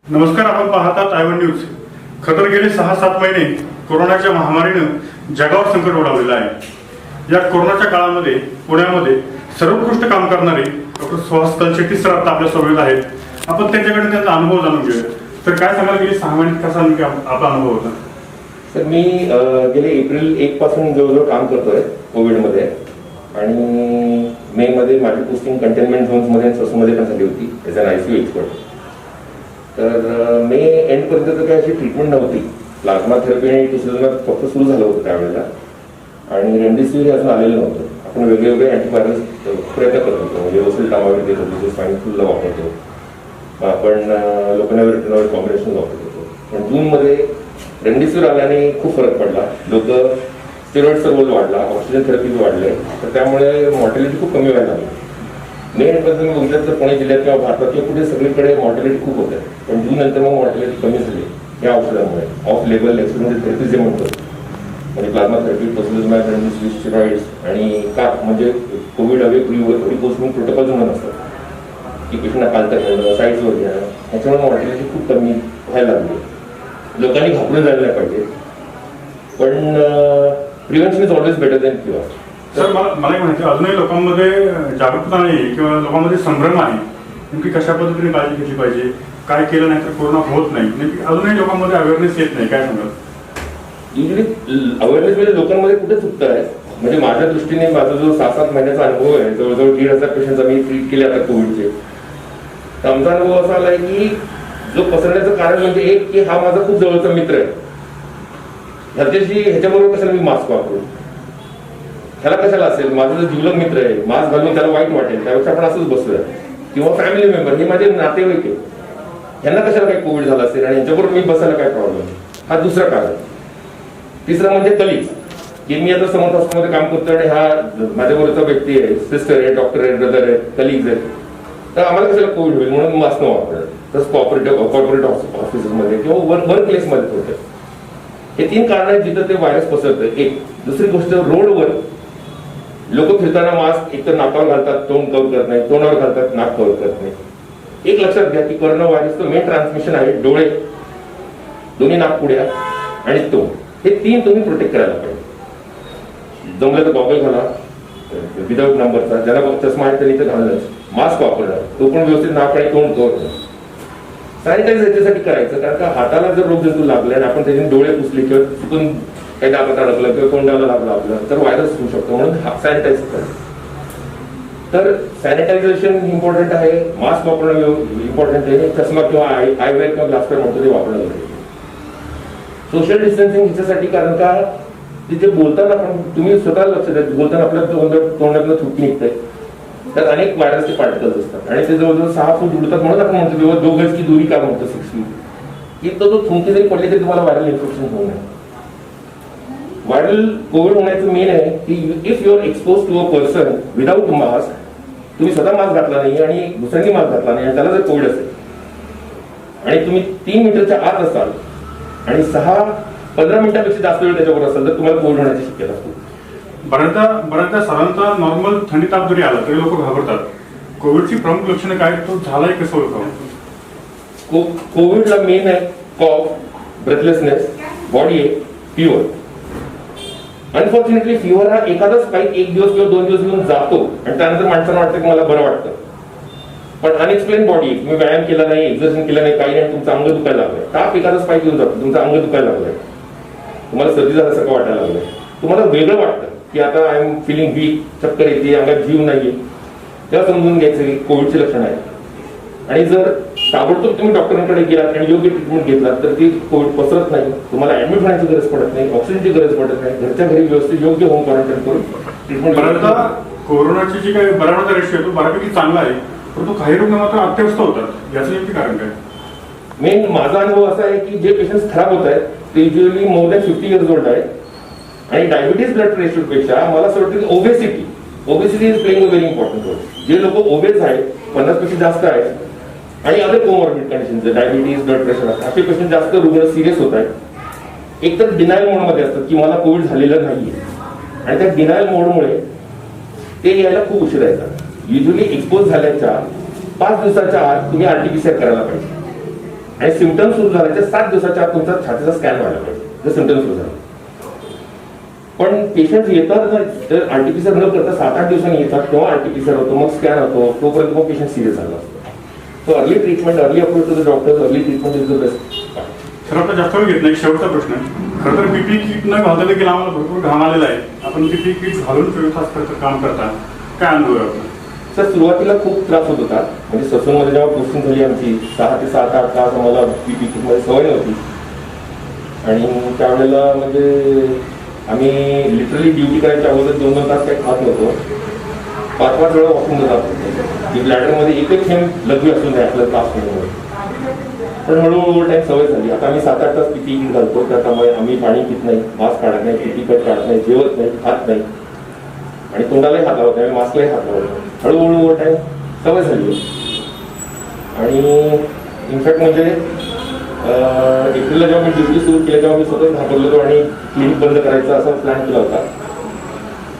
नमस्कार, आपण पाहतात आय1 न्यूज. खतर गेले 6-7 महिने कोरोनाच्या महामारीनं जगावर संकट ओढावलेलं आहे. या कोरोनाच्या काळामध्ये पुण्यामध्ये सर्वोत्कृष्ट काम करणारे डॉक्टर सुहास तलशेट्टी सर आता आपल्या सोबत आहेत. आपण त्यांच्याकडे त्यांचा अनुभव जाणून घेऊया. तर काय सांगाल, गेली 6 महिन्यात कसा आपला अनुभव होता? सर, मी गेले एप्रिल 1 पासून जवळजवळ काम करतोय कोविडमध्ये, आणि मे मध्ये माझी पोस्टिंग कंटेनमेंट झोन्समध्ये ससूमध्ये पण झाली होती ॲज अन ICU एक्सपर्ट. तर मे एंडपर्यंत तर काही अशी ट्रीटमेंट नव्हती. प्लाझ्मा थेरपी आणि टिश्यूजनर फक्त सुरू झालं होतं त्यावेळेला, आणि रेमडेसिवीर अजून आलेलं नव्हतं. आपण वेगवेगळे अँटीव्हायरस प्रयत्न करत होतो, म्हणजे ओसेल्टामाविर देत होतो, जे स्वाईन फ्लूला वापरतो. आपण लोकांना कॉम्बिनेशन वापरत होतो. पण जूनमध्ये रेमडेसिवीर आल्याने खूप फरक पडला. लोक स्टेरॉइडचा रोल वाढला, ऑक्सिजन थेरपी वाढले, तर त्यामुळे मॉर्टॅलिटी खूप कमी व्हायला लागली. मे एंडपर्यंत मी बघितलं तर पुणे जिल्ह्यात किंवा भारतात किंवा कुठे सगळीकडे मॉर्टॅलिटी खूप होते. पण जून नंतर मग मॉर्टॅलिटी कमी झाली या औषधामुळे. ऑफ लेबल एक्सपेरिमेंटल थेरपी जे म्हणतो, म्हणजे प्लाझ्मा थेरपी, टोसिलिझुमॅब, रेमडेसिवीर, स्टेरॉइड्स, आणि का म्हणजे कोविड अवे प्रिपोजमेंट प्रोटोकॉल म्हणून असतात की पेशंटना पालता घेणं, साईड्सवर घेणं, ह्याच्यामुळे मॉर्टॅलिटी खूप कमी व्हायला लागली. लोकांनी घाबरून जायला नाही पाहिजे, पण prevention is always better than cure. Sir, मला एक म्हणायचं, अजूनही लोकांमध्ये जागरूकता नाही किंवा लोकांमध्ये संभ्रम आहे. नेमकी कशा पद्धतीने काळजी घेतली पाहिजे, काय केलं नाही तर कोरोना होत नाही, नेमकी अजूनही लोकांमध्ये अवेअरनेस येत नाही. काय सांगाल? युजली अवेअरनेस म्हणजे लोकांमध्ये कुठे चुकतं आहे. म्हणजे माझ्या दृष्टीने माझा जो 6-7 महिन्याचा अनुभव आहे, जवळजवळ 1,500 पेशंट आम्ही ट्रीट केले आता कोविडचे. तर आमचा अनुभव असा आला आहे की जो पसरण्याचं कारण म्हणजे एक की हा माझा खूप जवळचा मित्र आहे, ह्याच्याबरोबर कशाला मी मास्क वापरू, ह्याला कशाला असेल, माझा जो जिवलग मित्र आहे, मास्क घालून त्याला वाईट वाटेल, त्यापेक्षा आपण असंच बसूया. किंवा फॅमिली मेंबर, हे माझे नातेवाईक आहे, ह्यांना कशाला काही कोविड झाला असेल आणि यांच्याबरोबर मी बसायला काय प्रॉब्लेम, हा दुसरा कारण. तिसरं म्हणजे कलिग्स, की मी आता समर्थ हॉस्पिटलमध्ये काम करतो आणि हा माझ्याबरोबरचा व्यक्ती आहे, सिस्टर आहे, डॉक्टर आहे, ब्रदर आहे, कलिग्स आहेत, तर आम्हाला कशाला कोविड होईल म्हणून मास्क न वापरत. तसं कॉर्पोरेट ऑफिसेसमध्ये किंवा वर्क प्लेसमध्ये होतं. हे 3 कारण आहेत जिथं ते व्हायरस पसरतं. एक. दुसरी गोष्ट, रोडवर लोक फिरताना मास्क एकतर नाकावर घालतात, तोंड कव्हर करत नाही, तोंडावर घालतात, नाक कव्हर करत नाही. एक लक्षात घ्या की कोरोना व्हायरसचं मेन ट्रान्समिशन आहे डोळे, दोन्ही नाकपुड्या आणि तोंड. हे 3 तुम्ही प्रोटेक्ट करायला पाहिजे. जमलं तर गॉगल घाला विदाऊट नंबरचा, ज्याला चष्मा आहे त्यांनी तर घालणंच, मास्क वापरणं, तो पण व्यवस्थित नाक आणि तोंड कव्हर करणं. सॅनिटाईज याच्यासाठी करायचं, कारण का हाताला जर रोगजंतू लागले आणि आपण त्याच्याने डोळे पुसले किंवा चुकून काही दाबात अडकलं किंवा तोंडाला लागलं आपलं, तर व्हायरस होऊ शकतो. म्हणून सॅनिटाईज करायचं. तर सॅनिटायझेशन इम्पॉर्टंट आहे, मास्क वापरणं इम्पॉर्टंट आहे, चष्मा किंवा आयवेअर किंवा ग्लासवेअर म्हणतो ते वापरणं गरजेचं. सोशल डिस्टन्सिंग ह्याच्यासाठी, कारण का तिथे बोलताना पण तुम्ही स्वतः लक्ष द्या, बोलताना आपल्या तोंडातलं थुकी निघतंय, त्यात अनेक व्हायरसचे पार्टिकल्स असतात आणि ते जवळजवळ 6 फूट उडतात. म्हणून आपण म्हणतो तेव्हा 2 गज की दूरी का म्हणतो 6 फीट, की तो थुंकी जरी पडली तरी तुम्हाला व्हायरल इन्फेक्शन होऊ नये. व्हायरल कोविड होण्याचं मेन आहे की if you are expose to a person without mask, तुम्ही स्वतः मास्क घातला नाही आणि दुसऱ्यांनी मास्क घातला नाही आणि त्याला जर कोविड असेल आणि तुम्ही 3 मीटरच्या आत असाल आणि 6-15 मिनिटांपेक्षा जास्त वेळ त्याच्यावर असेल तर तुम्हाला कोविड होण्याची शक्यता असते. बऱ्याचदा साधारणतः नॉर्मल थंडी ताप जरी आला तरी लोक घाबरतात. कोविडची प्रमुख लक्षणं काय, तो झालाय कसं ओळखावं? कोविडला मेन आहे कॉफ, ब्रेथलेसनेस, बॉडी एक, फिवर. अनफॉर्च्युनेटली फिवर हा एखादा स्पाइक 1 दिवस किंवा 2 दिवस घेऊन जातो आणि त्यानंतर माणसांना वाटतं की मला बरं वाटतं. पण अनएक्सप्लेन बॉडी, तुम्ही व्यायाम केला नाही, एक्झर्शन केला नाही, काही नाही, तुमचं अंग दुखायला लागलंय. ताप एखादा स्पाइक घेऊन जातो, तुमचं अंग दुखायला लागलंय, तुम्हाला सर्दी झाल्यासारखं वाटायला लागलंय, तुम्हाला वेगळं वाटतं की आता आय एम फिलिंग वीक, चक्कर येते, अंगात जीव नाहीये, तेव्हा समजून घ्यायचं की कोविडचे लक्षण आहे. आणि जर ताबडतोब तुम्ही डॉक्टरांकडे गेलात आणि योग्य ट्रीटमेंट घेतलात तर ती कोविड पसरत नाही, तुम्हाला ऍडमिट होण्याची गरज पडत नाही, ऑक्सिजनची गरज पडत नाही, घरच्या घरी व्यवस्थित योग्य होम क्वारंटाईन करून ट्रीटमेंट. बऱ्याचदा कोरोनाची जी काही बरा होण्याचा रेशो आहे तो बऱ्यापैकी चांगला आहे, परंतु काही रुग्ण मात्र अत्यवस्थ होतात. याचं नेमके कारण काय? मेन माझा अनुभव असा आहे की जे पेशंट्स खराब होत आहेत ते usually more than 50 years old आहे आणि डायबिटीज ब्लड प्रेशरपेक्षा मला असं वाटतं की obesity is playing a very important role. जे लोक ओबेस आहेत, 50 पेक्षा जास्त आहेत आणि other comorbid conditions, diabetes, blood pressure, असे पेशंट जास्त रुग्ण सिरियस होत आहेत. एकतर डिनायल मोडमध्ये असतात की मला कोविड झालेलं नाहीये आणि त्या डिनायल मोडमुळे ते यायला खूप उशिरा येतात. युजली एक्सपोज झाल्याच्या 5 दिवसाच्या आत तुम्ही RT-PCR करायला पाहिजे. आणि सिमटम सुरू झाल्याच्या 7 दिवसाच्या आत तुमचा छातीचा स्कॅन व्हायला पाहिजे जर सिमटम सुरू झाला. पण पेशंट येतात तर आरटीपीसीआर न करता 7-8 दिवसांनी येतात, तेव्हा आरटीपीसीआर होतो, मग स्कॅन होतो, तोपर्यंत मग पेशंट सिरियस झाला असतो. So early treatment, early approach to the doctor, early treatment is the best. Sir आपला जास्त वेळ घेत नाही, शेवटचा प्रश्न. खरं तर पीपी किट न घालता देखील आम्हाला भरपूर घाम आलेला आहे. आपण पीपी किट घालून 24 तास खरं काम करता, काय अनुभव आहे आपला? सर सुरुवातीला खूप त्रास होत होता. म्हणजे ससूनमध्ये जेव्हा पोस्टिंग झाली आमची 6 ते 7-8 तास आम्हाला पीपी किटमध्ये सवय नव्हती. आणि त्यावेळेला म्हणजे आम्ही लिटरली ड्युटी करायच्या अगोदर 2-2 तास काही खात नव्हतो. 5-5 वेळा वॉकिंग जात होतो की ब्लॅडरमध्ये एकच थेंब लघवी असून नाही आपल्याला त्रास होण्यामुळे. पण हळूहळू टाईम सवय झाली. आता आम्ही 7-8 तास पीपी किट घालतो. त्यामुळे आम्ही पाणी पित नाही, मास्क काढत नाही, पीपी किट काढत नाही, जेवत नाही, खात नाही आणि तोंडालाही हात लावत नाही, मास्कलाही हात लावत नाही. हळूहळू टाईम सवय झाली. आणि इनफॅक्ट म्हणजे एप्रिलला जेव्हा मी ड्युटी सुरू केली तेव्हा मी स्वतः घाबरलो होतो आणि क्लिनिक बंद करायचा असा प्लॅन केला होता.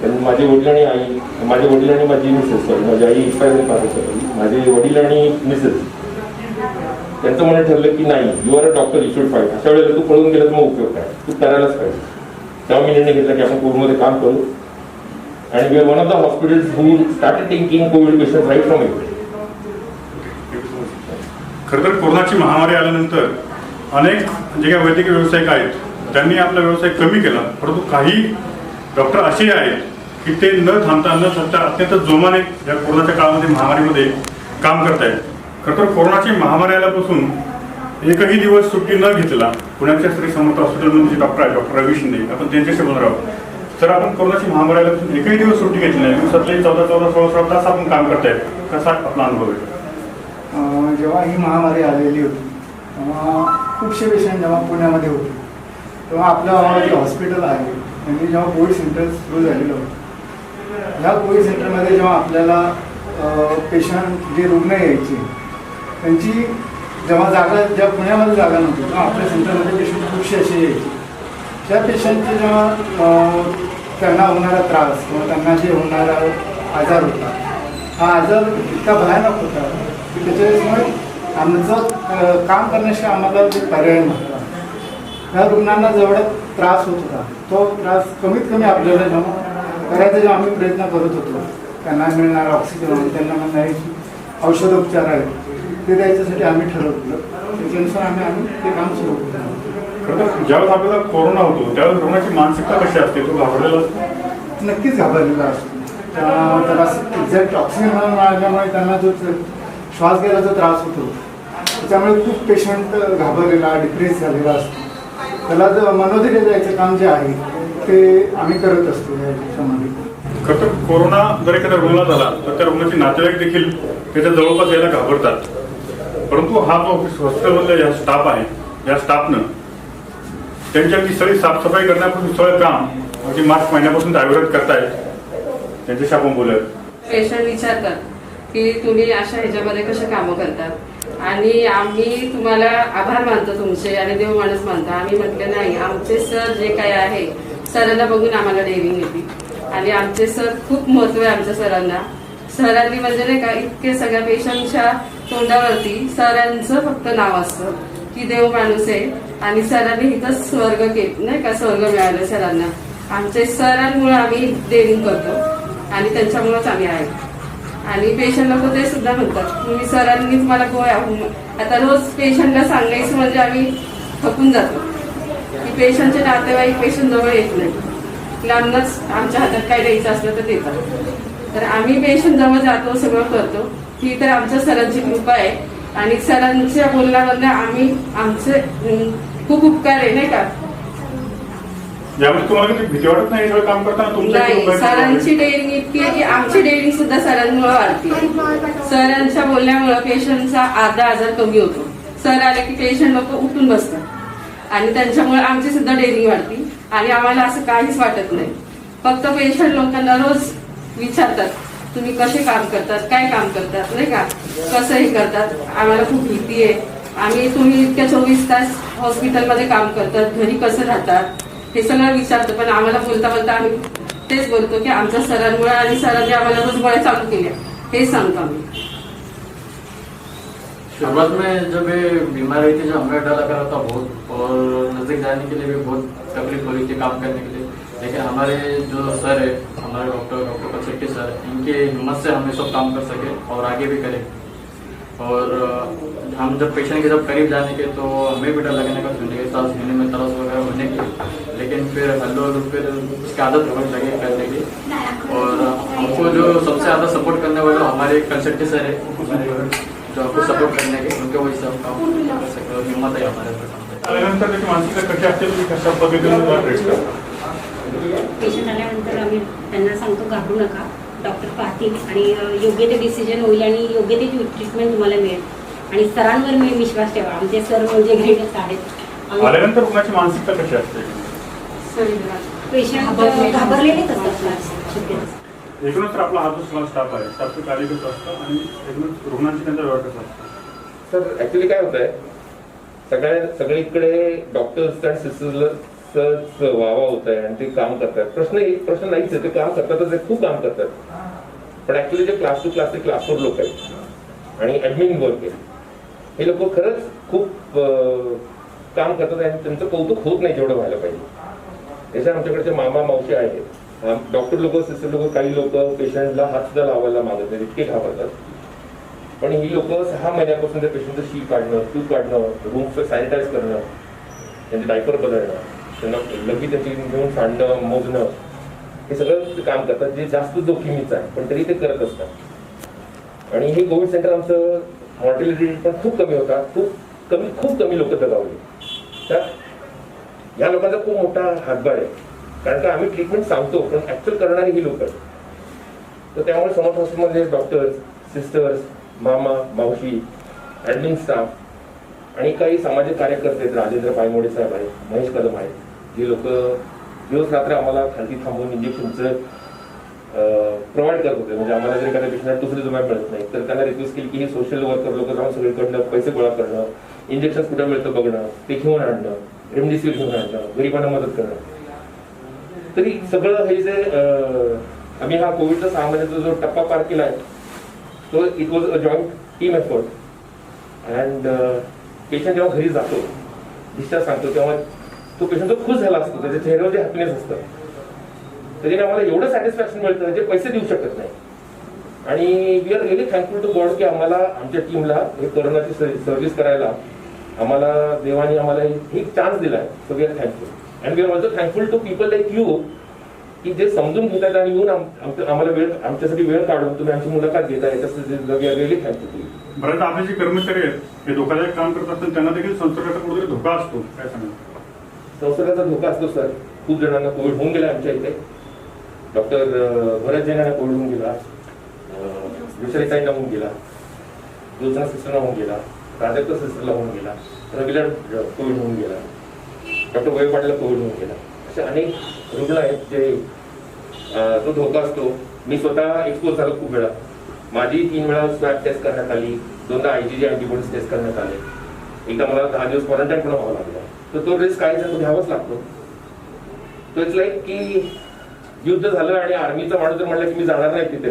पण माझे वडील आणि माझी मिसेस, सॉरी माझी आई एक्सपायर पास होती, माझे वडील आणि मिसेस त्यांचं म्हणणं ठरलं की नाही, you are a doctor, you should fight. अशा वेळेला तू पळून गेलं तर मग उपयोग काय, तू करायलाच पाहिजे. तेव्हा मी निर्णय घेतला की आपण कोविडमध्ये काम करू. आणि we are one of the hospitals who started taking covid patient right from it. खरं तर कोरोनाची महामारी आल्यानंतर अनेक जे काही वैद्यकीय व्यावसायिक आहेत त्यांनी आपला व्यवसाय कमी केला, परंतु काही डॉक्टर असे आहेत की ते न थांबता अत्यंत जोमाने या कोरोनाच्या काळामध्ये महामारीमध्ये काम करतायत. खरं तर कोरोनाची महामारी आल्यापासून एकही दिवस सुट्टी न घेतला पुण्याच्या श्री समर्थ हॉस्पिटलमध्ये जे डॉक्टर आहेत, डॉक्टर रवी शिंदे, आपण त्यांच्याशी बोलणार आहोत. तर आपण कोरोनाची महामारी आल्यापासून एकही दिवस सुट्टी घेतली नाही, दिवसातले 14-16 तास आपण काम करतायत. कसा आपला अनुभव आहे? जेव्हा ही महामारी आलेली होती तेव्हा खूपशे पेशंट जेव्हा पुण्यामध्ये होते तेव्हा आपलं जे हॉस्पिटल आहे त्यांनी जेव्हा कोविड सेंटर सुरू झालेलं होतं, ह्या कोविड सेंटरमध्ये जेव्हा आपल्याला पेशंट जे रुग्ण यायचे त्यांची जेव्हा जेव्हा पुण्यामध्ये जागा नव्हती तेव्हा आपल्या सेंटरमध्ये पेशंट खूपशे असे यायचे. त्या पेशंटचे जेव्हा त्यांना होणारा त्रास किंवा त्यांना जे होणारा आजार होता, हा आजार इतका भयानक होता की त्याच्यामुळे आमचं काम करण्याशिवाय आम्हाला जे पर्याय नव्हता. त्या रुग्णांना जेवढा त्रास होत होता तो त्रास कमीत कमी आपल्याला जेव्हा करायचा जेव्हा आम्ही प्रयत्न करत होतो, त्यांना मिळणारा ऑक्सिजन, त्यांना मिळणारे औषधोपचार आहेत ते द्यायच्यासाठी आम्ही ठरवलं. त्याच्यानुसार आम्ही ते काम सुरू केलं. ज्यावेळेस आपल्याला कोरोना होतो त्यावेळेस रुग्णाची मानसिकता कशी असते? तो घाबरलेला असतो? नक्कीच घाबरलेला असतो. त्याला एक्झॅक्ट ऑक्सिजन मिळाल्यामुळे त्यांना जो श्वास घ्यायला जो त्रास होतो त्याच्यामुळे खूप पेशंट घाबरलेला, डिप्रेस झालेला असतो. त्याला जो मनोधैर्य द्यायचं काम जे आहे ते आम्ही करत असतो या दिवसामध्ये. खरं तर कोरोना जर एखाद्या रुग्णाला झाला तर त्या रुग्णाचे नातेवाईक देखील त्याच्या जवळपास यायला घाबरतात. परंतु हा जो हॉस्पिटलमधला या स्टाफ आहे, या स्टाफनं त्यांच्या ती सगळी साफसफाई करण्यापासून सगळं काम म्हणजे मार्च महिन्यापासून डायव्हर्ट करतायत. त्यांच्याशी आपण बोलूयात. पेशंट विचारतात की तुम्ही अशा ह्याच्यामध्ये कसे कामं करतात आणि आम्ही तुम्हाला आभार मानतो तुमचे आणि देव माणूस मानतो. आम्ही म्हटलं नाही, आमचे सर जे काय आहे सरांना बघून आम्हाला डेअरिंग येते आणि आमचे सर खूप महत्व आहे आमच्या सरांना. सरांनी म्हणजे नाही का इतके सगळ्या पेशंटच्या तोंडावरती सरांचं फक्त नाव असतं की देव माणूस आहे आणि सरांनी इथं स्वर्ग नाही का स्वर्ग मिळालं सरांना. आमचे सरांमुळे आम्ही डेअरिंग करतो आणि त्यांच्यामुळेच आम्ही आहे. आणि पेशंट लोक ते सुद्धा म्हणतात तुम्ही सरांनी तुम्हाला गोळ्या, आता रोज पेशंटला सांगायचं म्हणजे आम्ही थकून जातो की पेशंटचे नातेवाईक पेशंट जवळ येत नाही, लांबनच आमच्या हातात काय द्यायचं असलं तर देतात. तर आम्ही पेशंट जवळ जातो, सगळं करतो. ही तर आमच्या सरांची कृपा आहे आणि सरांच्या बोलण्यामधनं आम्ही आमचे खूप उपकार आहे नाही का. यामध्ये तुम्हाला किती भीती वाटत नाही काम करताना? नाही, सरांची डेअरिंग इतकी आहे की आमची डेअरिंग सुद्धा सरांमुळे वाढते. सरांच्या बोलण्यामुळे पेशंटचा अर्धा आजार कमी होतो. सर आले की पेशंट लोक उठून बसतात आणि त्यांच्यामुळे आमची सुद्धा डेअरिंग वाढते आणि आम्हाला असं काहीच वाटत नाही. फक्त पेशंट लोकांना रोज विचारतात तुम्ही कसे काम करतात, काय काम करतात नाही का, कसं हे करतात. आम्हाला खूप भीती आहे. आम्ही तुम्ही इतक्या 24 तास हॉस्पिटलमध्ये काम करतात, घरी कसं राहतात हे सगळं विचारतो. पण आम्हाला बोलता बोलता आम्ही तेच बोलतो की आमच्या सरांमुळे आणि सरांनी आम्हाला रोज गोळ्या चालू केल्या हे सांगतो आम्ही. शुरुआत में जब ये बीमार हुई थी, जो हमें डर लगा रहा था बहुत, और नज़दीक जाने के लिए भी बहुत तकलीफ हो रही थी काम करने के लिए। लेकिन हमारे जो सर है, हमारे डॉक्टर पचेट्टी सर, इनके हिम्मत से हम ये सब काम कर सके और आगे भी करें। और हम जब पेशेंट के जब करीब जाने के तो हमें भी डर लगने का, सुनने के सांस लेने में तरस वगैरह होने की, लेकिन फिर फिर उसकी आदत होने लगी करने की। और हमको जो सबसे ज़्यादा सपोर्ट करने वाले हमारे कंसल्टेंट सर है, जो हमको सपोर्ट करने के, उनके वजह से हम काम कर सकते हैं और हिम्मत है हमारे पास। आल्यानंतर त्याची मानसिकता कशी असते, तुम्ही कशा पद्धतीने तुम्हाला ट्रीट करता? पेशंट आल्यानंतर आम्ही त्यांना सांगतो घाबरू नका, डॉक्टर पाहतील आणि योग्य ते डिसिजन होईल आणि योग्य ते ट्रीटमेंट तुम्हाला मिळेल आणि सरांवर मी विश्वास ठेवा. आमचे सर म्हणजे गाईडच आहेत. आल्यानंतर रुग्णाची मानसिकता कशी असते? पेशंट घाबरलेलेच असतात. एकूणच तर आपला हा जो सगळा स्टाफ आहे, स्टाफचं कार्य कसं असतं आणि एकूणच रुग्णांची त्यांचा व्यवहार कसा असतो? सर ऍक्च्युली काय होत आहे, सगळीकडे डॉक्टर्स आणि सिस्टर्सच वावा होत आहे आणि ते काम करतात. प्रश्न नाहीच आहे, ते काम करतातच, ते खूप काम करतात. पण ऍक्च्युली जे क्लास टू क्लासवर लोक आहेत आणि ऍडमिन वर्क आहे, हे लोक खरंच खूप काम करतात आणि त्यांचं कौतुक होत नाही जेवढं व्हायला पाहिजे. त्याच्या आमच्याकडचे मामा मावशी आहेत, डॉक्टर लोक, सिस्टर लोक, काही लोक पेशंटला हात सुद्धा लावायला मागत नाही, इतके घाबरतात. पण ही लोक 6 महिन्यापासून त्या पेशंटचं शी काढणं, तूप काढणं, रूम सॅनिटाईज करणं, त्यांचे डायपर बदलणं, त्यांना लगी त्याची घेऊन सांडणं, मोजणं, हे सगळं काम करतात, जे जास्त जोखमीचं आहे, पण तरी ते करत असतात. आणि हे कोविड सेंटर आमचं मॉर्टॅलिटी रेट पण खूप कमी होता, खूप कमी लोक दगावली. त्यात या लोकांचा खूप मोठा हातभार आहे, कारण का आम्ही ट्रीटमेंट सांगतो पण ऍक्च्युअल करणारी ही लोक आहेत. तर त्यामुळे समर्थ हॉस्पिटलमध्ये डॉक्टर्स, सिस्टर्स, मामा मावशी, ऍडमिन स्टाफ आणि काही सामाजिक कार्यकर्ते आहेत, राजेंद्र पायमोडे साहेब आहेत, महेश कदम आहेत, जे लोक दिवस रात्र आम्हाला खालती थांबून इंजेक्शनचं प्रोव्हाइड करत होते. म्हणजे आम्हाला जर एखाद्या पेशंटला दुसरी जुमाय मिळत नाही तर त्यांना रिक्वेस्ट केली की हे सोशल वर्कर लोक जाऊन सगळीकडनं पैसे गोळा करणं, इंजेक्शन कुठं मिळतं बघणं, ते घेऊन आणणं, रेमडेसिवीर घेऊन आणणं, गरिबांना मदत करणं. तरी सगळं हे जे आम्ही हा कोविडचा 6 महिन्याचा जो टप्पा पार केला आहे, तो it was a joint team effort. And patient जेव्हा घरी जातो, डिस्चार्ज सांगतो, तेव्हा तो पेशंट जो खुश झाला असतो, त्याच्या चेहऱ्यावर जे हॅपीनेस असतं, त्याच्याने आम्हाला एवढं सॅटिस्फॅक्शन मिळतं जे पैसे देऊ शकत नाही. आणि we are really thankful to God की आम्हाला, आमच्या टीमला हे कोरोनाची सर्व्हिस करायला आम्हाला देवाने आम्हाला एक चान्स दिला आहे. So we are thankful. And we are also thankful to people like you, की जे समजून घेतात आणि येऊन आम्हाला आमच्यासाठी वेळ काढून तुम्ही आमची मुलाखत घेता, याच्यासाठी we are really thankful to you. बरेच आपले जे कर्मचारी आहेत हे धोकादायक काम करत असतात, त्यांना देखील संसर्गाचा कुठेतरी धोका असतो, काय सांगा? संसर्गाचा धोका असतो सर. खूप जणांना कोविड होऊन गेला आमच्या इथे. डॉक्टर भरत जैनांना कोविड होऊन गेला, विषयताईंना होऊन गेला, योजना सिस्टरला होऊन गेला, प्राजक्त सिस्टरला होऊन गेला, रविला कोविड होऊन गेला, डॉक्टर वैभव पाटला कोविड होऊन गेला. असे अनेक रुग्ण आहेत जे तो धोका असतो. मी स्वतः एक्सपोज झालो खूप वेळा. माझी 3 वेळा स्वॅब टेस्ट करण्यात आली, 2दा IgG अँटीबॉडीज टेस्ट करण्यात आले, एकदा मला 10 दिवस क्वारंटाईन पण व्हावं लागलं. तर तो रिस्क काय तो घ्यावाच लागतो. तो इट्स लाईक की युद्ध झालं आणि आर्मीचा माणूस जर म्हणला की मी जाणार नाही तिथे,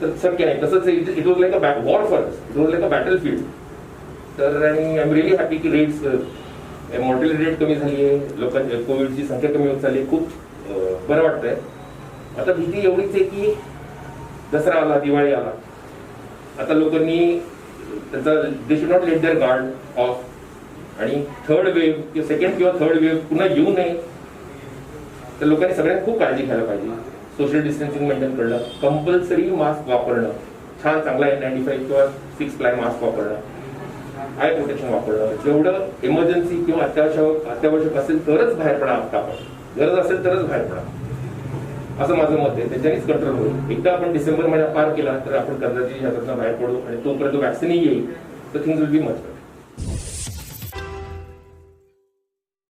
तर शक्य नाही. तसंच it was like a war for us, it was like a battle field. तर आणि आय एम रिअली हॅपी की रेट्स, मॉर्टॅलिटी रेट कमी झाली आहे, लोकांची कोविडची संख्या कमी होत चालली, खूप बरं वाटतंय. आता भीती एवढीच आहे की दसरा आला, दिवाळी आला, आता लोकांनी त्याचा they should not let their guard off आणि थर्ड वेव्ह किंवा सेकंड किंवा थर्ड वेव्ह पुन्हा येऊ नये. तर लोकांनी सगळ्यांनी खूप काळजी घ्यायला पाहिजे. सोशल डिस्टन्सिंग मेंटेन करणं, कंपल्सरी मास्क वापरणं, छान चांगला N95 किंवा 6 ply मास्क वापरणं, आय प्रोटेक्शन वापरणं, जेवढं इमर्जन्सी किंवा अत्यावश्यक असेल तरच बाहेर पडा. गरज असेल तरच बाहेर पडा, असं माझं मत आहे. त्याच्यानेच कंट्रोल होईल. एकदा आपण डिसेंबर महिना पार केला तर आपण कर्जाची याच्यातून बाहेर पडू आणि तोपर्यंत वॅक्सिन येईल तर थिंग्स विल बी मच.